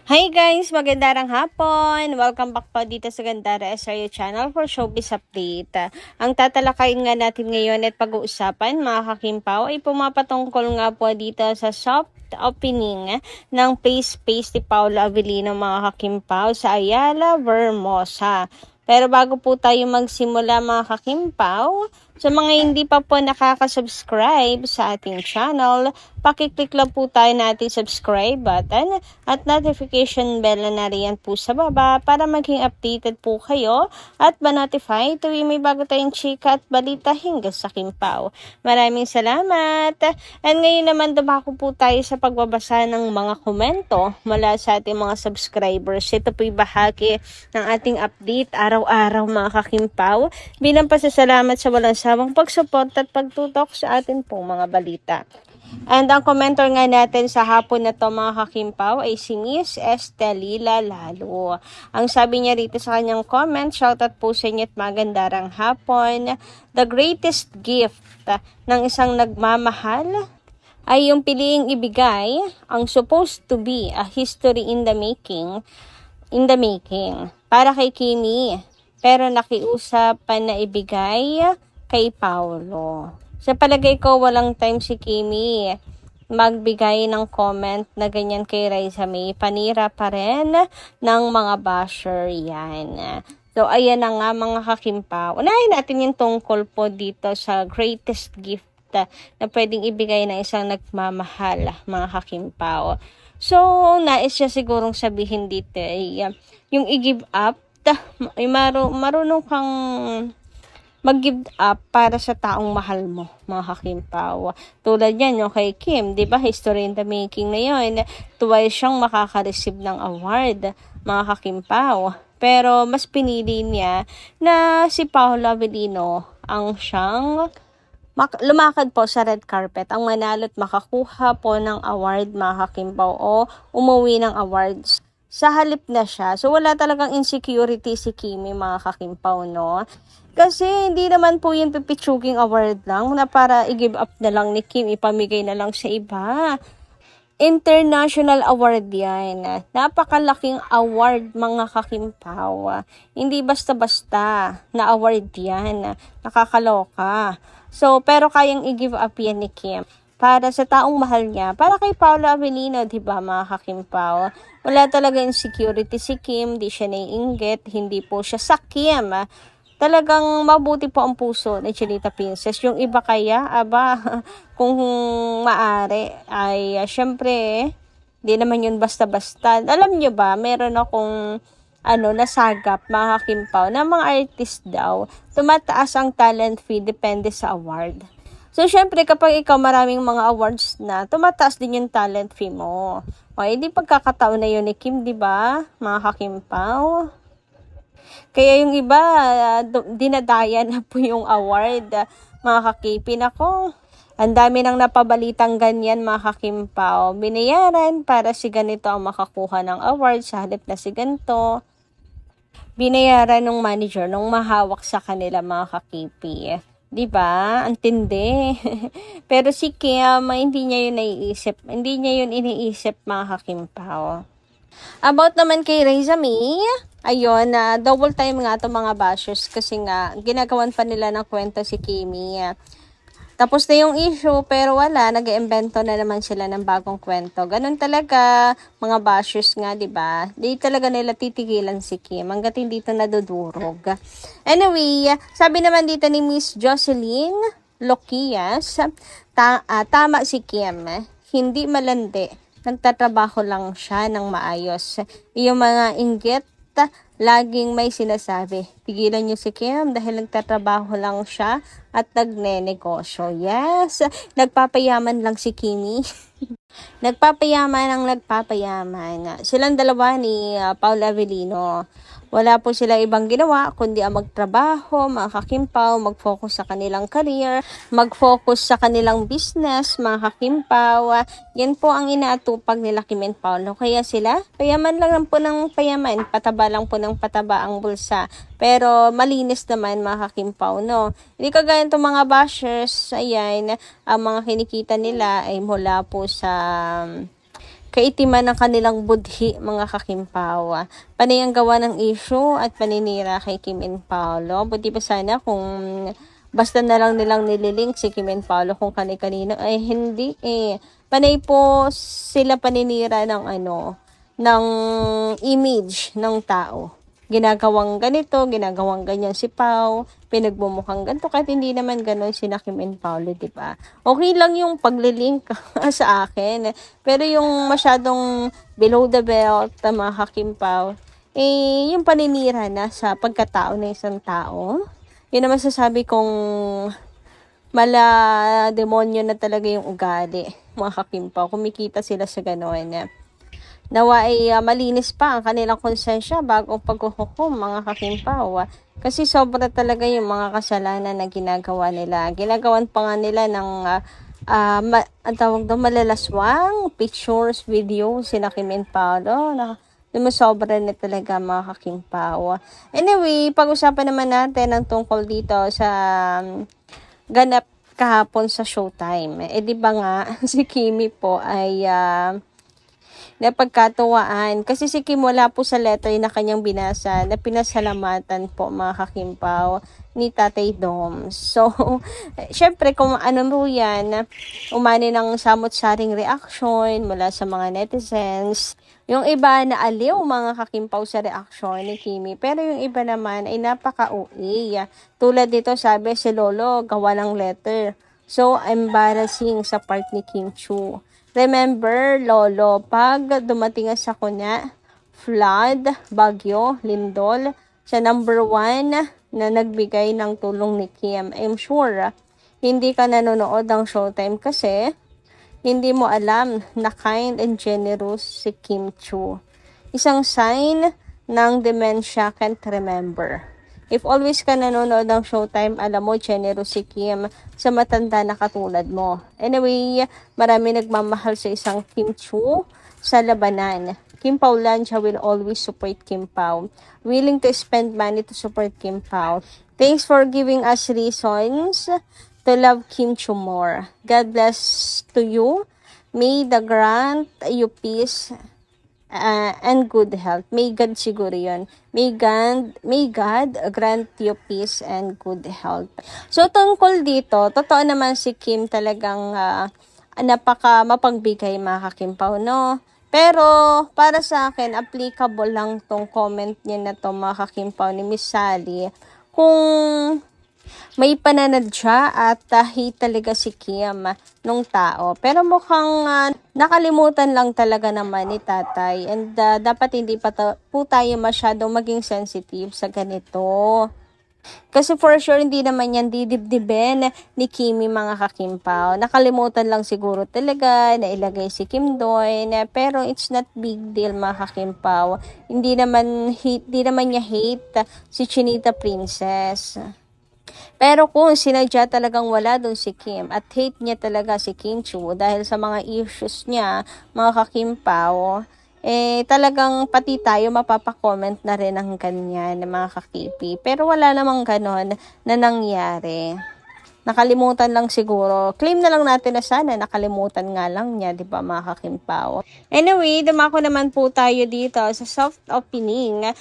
Hi guys! Magandang hapon! Welcome back po dito sa Gandara SRU channel for Showbiz Update. Ang tatalakayin nga natin ngayon at pag-uusapan mga kakimpaw ay pumapatungkol nga po dito sa soft opening ng Face ni Paolo Avellino mga kakimpaw sa Ayala, Vermosa. Pero bago po tayo magsimula mga kakimpaw, sa mga hindi pa po nakaka-subscribe sa ating channel, pakiclick lang po tayo na ating subscribe button at notification bell na nariyan po sa baba para maging updated po kayo at ma-notify tuwing may bago tayong chika at balita hingga sa Kimpaw. Maraming salamat! And ngayon naman dumako po tayo sa pagbabasa ng mga komento mula sa ating mga subscribers. Ito po'y bahagi ng ating update araw-araw mga kakimpaw bilang pasasalamat sa walang sawang pagsupport at pagtutok sa atin pong mga balita. And ang commenter nga natin sa hapon na to mga kakimpaw ay si Miss Estelila Lalo. Ang sabi niya rito sa kanyang comment, shoutout po sa inyo at magandarang hapon. The greatest gift ng isang nagmamahal ay yung piliing ibigay ang supposed to be a history in the making para kay Kimi, pero nakiusap pa na ibigay kay Paolo. Sa palagay ko, walang time si Kimi magbigay ng comment na ganyan kay Raisa May. Panira pa rin ng mga basher yan. So, ayan na nga mga kakimpaw. Unahin natin yung tungkol po dito sa greatest gift na pwedeng ibigay ng isang nagmamahal, mga kakimpaw. So, nais siya sigurong sabihin dito ay yung i-give up, ay marunong kang mag-give up para sa taong mahal mo, mga kakimpaw. Tulad yan, yung kay Kim, di ba? History in the making na yun. Twice siyang makaka-receive ng award, mga kakimpaw. Pero mas pinili niya na si Paolo Avellino ang siyang lumakad po sa red carpet, ang manalo at makakuha po ng award, mga kakimpaw, o umuwi ng awards. Sa halip na siya. So, wala talagang insecurity si Kimi, mga kakimpaw, no? Kasi, hindi naman po yung pipitsuging award lang na para i-give up na lang ni Kim, ipamigay na lang sa iba. International award yan. Napakalaking award, mga kakimpaw. Hindi basta-basta na award yan. Nakakaloka. So, pero kayang i-give up yan ni Kim para sa taong mahal niya, para kay Paolo Avellino, diba mga kakimpaw? Wala talaga insecurity si Kim, di siya naiinggit, hindi po siya sa Kim. Talagang mabuti po ang puso ni Chinita Princess. Yung iba kaya, kung maari, ay syempre, di naman yun basta-basta. Alam nyo ba, meron akong nasagap, mga kakimpaw, na mga artist daw, tumataas ang talent fee depende sa award. So, syempre, kapag ikaw maraming mga awards na, tumataas din yung talent fee mo. O, hindi pagkakataon na yun ni Kim, di ba, mga kakimpaw? Kaya yung iba, dinadaya na po yung award, mga kakipin. Ako, ang dami nang napabalitang ganyan, mga kakimpaw. Binayaran para si ganito ang makakuha ng award sa halip na si ganito. Binayaran ng manager nung mahawak sa kanila, mga kakipi. Diba? Ang tindi. Pero si Kim, hindi niya yun naiisip. Hindi niya yun iniisip, mga kakimpaw. About naman kay Raisa May, ayun, double time nga to mga bashers kasi nga, ginagawan pa nila ng kwento si Kimi. Tapos na yung issue, pero wala, nag-iimbento na naman sila ng bagong kwento. Ganun talaga, mga bashers nga, di ba? Di talaga nila titigilan si Kim, hanggat hindi ito nadudurog. Anyway, sabi naman dito ni Miss Jocelyn Loquias, tama si Kim, hindi malandi, nagtatrabaho lang siya ng maayos. Yung mga inggit, laging may sinasabi. Pigilan niyo si Kim dahil nagtatrabaho lang siya at nagnenegosyo. Yes, nagpapayaman lang si Kimi. Nagpapayaman ang nagpapayaman. Silang dalawa ni Paolo Avellino. Wala po sila ibang ginawa kundi ang magtrabaho, mga kakimpaw, mag-focus sa kanilang career, mag-focus sa kanilang business, mga kakimpaw. Yan po ang inaatupag nila Kim and Paolo. Kaya sila, payaman lang po ng payaman, pataba lang po ng pataba ang bulsa. Pero malinis naman, mga kakimpaw, no? Hindi kagaya itong mga bashers, ayan, ang mga kinikita nila ay mula po sa kaitiman ng kanilang budhi, mga kakimpaw. Panay ang gawa ng issue at paninira kay Kim and Paolo. Buti pa sana kung basta na lang nilang nililink si Kim and Paolo kung kani-kanino. Ay hindi eh. Panay po sila paninira ng ng image ng tao. Ginagawang ganito, ginagawang ganyan si Pao, pinagmumukhang ganito, kahit hindi naman ganon si Kim and Paolo, diba? Okay lang yung paglilink sa akin, pero yung masyadong below the belt, mga kakimpaw, yung paninira na sa pagkatao ng isang tao, yun naman sasabi kong mala demonyo na talaga yung ugali, mga kakimpaw, kumikita sila sa ganon. Nawa ay malinis pa ang kanilang konsensya bago paghuhukom, mga kakimpaw. Kasi sobra talaga yung mga kasalanan na ginagawa nila. Ginagawan pa nga nila ng ang tawag doon, malalaswang pictures, video, sina Kim and Paolo. Sobra na talaga, mga kakimpaw. Anyway, pag-usapan naman natin ang tungkol dito sa ganap kahapon sa Showtime. Di ba nga, si Kimi po ay napagkatuwaan. Kasi si Kim wala po sa letter na kanyang binasa na pinasalamatan po, mga kakimpaw, ni Tatay Dom. So, syempre kung ano mo yan, umani ng samot-saring reaction mula sa mga netizens. Yung iba na aliw, mga kakimpaw, sa reaction ni Kimi. Pero yung iba naman ay napaka-OA. Tulad dito, sabi si Lolo, gawa ng letter. So, embarrassing sa part ni Kim Chu. Remember, Lolo, pag dumating sa kunya, flood, bagyo, lindol, sa number 1 na nagbigay ng tulong ni Kim. I'm sure, hindi ka nanonood ng Showtime kasi hindi mo alam na kind and generous si Kim Chu. Isang sign ng dementia, can't remember. If always ka nanonood ng Showtime, alam mo, generous si Kim sa matanda na katulad mo. Anyway, marami nagmamahal sa isang Kim Chu sa labanan. Kim Paulandia will always support Kim Pao. Willing to spend money to support Kim Pao. Thanks for giving us reasons to love Kim Chu more. God bless to you. May the grant you peace and good health. May God siguro yun. May God grant you peace and good health. So, tungkol dito, totoo naman si Kim talagang napaka mapagbigay, mga kakimpaw, no? Pero, para sa akin, applicable lang tong comment niya na to, mga kakimpaw, ni Miss Sally. Kung may pananadya at hate talaga si Kim nung tao. Pero mukhang nakalimutan lang talaga naman ni tatay. And dapat hindi pa po tayo masyadong maging sensitive sa ganito. Kasi for sure, hindi naman yan didibdibin ni Kimi, mga kakimpaw. Nakalimutan lang siguro talaga na ilagay si Kim doon. Pero it's not big deal, mga kakimpaw. Hindi naman niya hate si Chinita Princess. Pero kung sinadya talagang wala doon si Kim at hate niya talaga si Kim Chu dahil sa mga issues niya, mga kakimpaw, talagang pati tayo mapapakomment na rin ang ganyan, mga kakipi. Pero wala namang ganon na nangyari. Nakalimutan lang siguro. Claim na lang natin na sana nakalimutan nga lang niya, di ba, mga kakimpaw. Anyway, dumako naman po tayo dito sa soft opening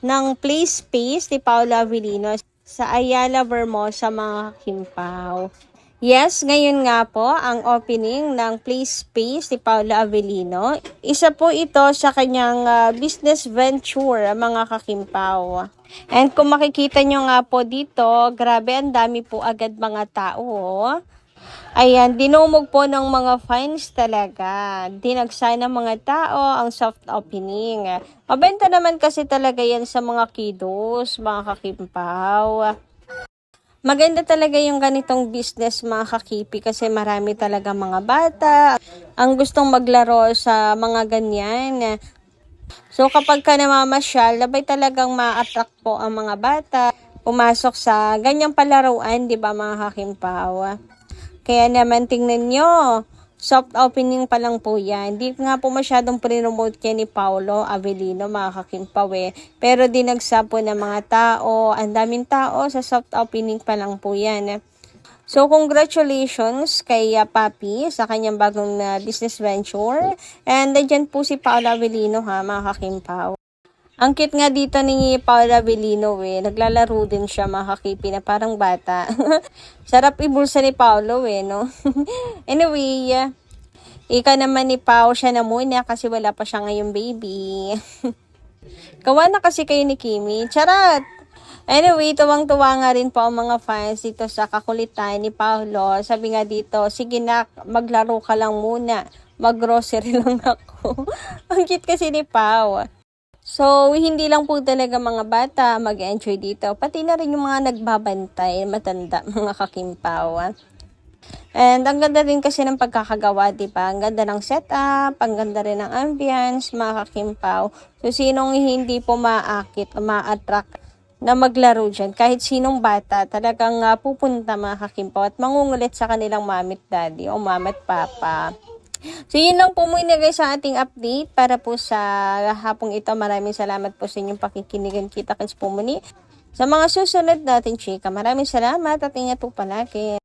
ng Play Space ni Paula Avellino sa Ayala, Vermosa, mga kakimpaw. Yes, ngayon nga po ang opening ng Play Space ni Paula Avellino. Isa po ito sa kanyang business venture, mga kakimpaw. And kung makikita nyo nga po dito, grabe, ang dami po agad mga tao. Ayan, dinumog po ng mga fans talaga. Dinagsa ng mga tao ang soft opening. Mabenta naman kasi talaga yan sa mga kiddos, mga kakimpaw. Maganda talaga yung ganitong business, mga kakipi, kasi marami talaga mga bata ang gustong maglaro sa mga ganyan. So kapag ka namamasyal, labay talagang ma-attract po ang mga bata pumasok sa ganyang palaruan, di ba, mga kakimpaw? Kaya naman tingnan nyo, soft opening pa lang po yan. Hindi nga po masyadong pre-promote kaya ni Paolo Avellino, mga kakimpaw eh. Pero dinagsa po ng mga tao, ang daming tao sa soft opening pa lang po yan. So, congratulations kay Papi sa kanyang bagong business venture. And nandyan po si Paula Avellino ha, mga kakimpaw. Ang cute nga dito ni Paula Avellino naglalaro din siya mga kakipi na parang bata. Sarap ibulsa ni Paolo no? Anyway, ika naman ni Pao siya na muna kasi wala pa siya ngayong baby. Kawa na kasi kayo ni Kimi. Charat! Anyway, tuwang-tuwa nga rin po ang mga fans dito sa kakulitan ni Paolo. Sabi nga dito, sige na, maglaro ka lang muna. Mag-grocery lang ako. Ang cute kasi ni Pao. So, hindi lang po talaga mga bata mag-enjoy dito. Pati na rin yung mga nagbabantay, matanda, mga kakimpaw. And ang ganda rin kasi ng pagkakagawa, diba? Ang ganda ng setup, ang ganda rin ng ambience, mga kakimpaw. So, sinong hindi po maakit o ma-attract na maglaro dyan? Kahit sinong bata, talagang pupunta mga kakimpaw at mangungulit sa kanilang mamit daddy o mamit papa. So, yun lang po muna guys sa ating update para po sa hapong ito. Maraming salamat po sa inyong pakikinigan. Kita-kits po muli sa mga susunod natin chika. Maraming salamat at ingat po palagi.